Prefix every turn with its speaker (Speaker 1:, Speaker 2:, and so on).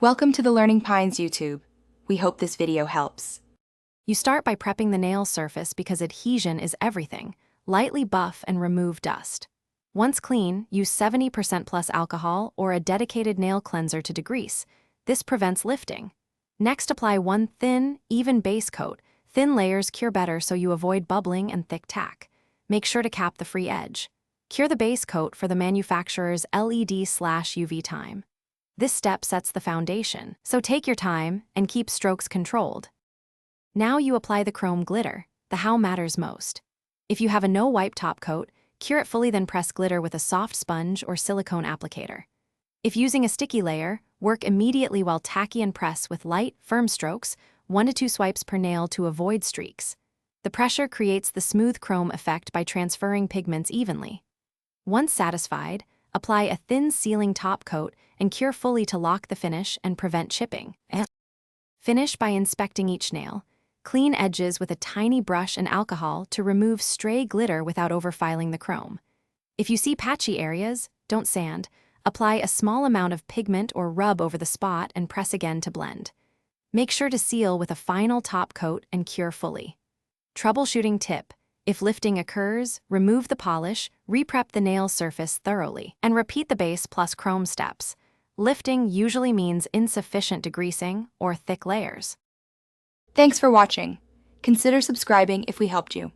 Speaker 1: Welcome to the Learning Pines YouTube. We hope this video helps.
Speaker 2: You start by prepping the nail surface because adhesion is everything. Lightly buff and remove dust. Once clean, use 70% plus alcohol or a dedicated nail cleanser to degrease. This prevents lifting. Next, apply one thin, even base coat. Thin layers cure better so you avoid bubbling and thick tack. Make sure to cap the free edge. Cure the base coat for the manufacturer's LED/UV time. This step sets the foundation, so take your time and keep strokes controlled. Now you apply the chrome glitter, the how matters most. If you have a no-wipe top coat, cure it fully, then press glitter with a soft sponge or silicone applicator. If using a sticky layer, work immediately while tacky and press with light, firm strokes, 1 to 2 swipes per nail to avoid streaks. The pressure creates the smooth chrome effect by transferring pigments evenly. Once satisfied, apply a thin sealing top coat and cure fully to lock the finish and prevent chipping. Finish by inspecting each nail. Clean edges with a tiny brush and alcohol to remove stray glitter without overfiling the chrome. If you see patchy areas, don't sand. Apply a small amount of pigment or rub over the spot and press again to blend. Make sure to seal with a final top coat and cure fully. Troubleshooting tip: if lifting occurs, remove the polish, reprep the nail surface thoroughly, and repeat the base plus chrome steps. Lifting usually means insufficient degreasing or thick layers.
Speaker 1: Thanks for watching. Consider subscribing if we helped you.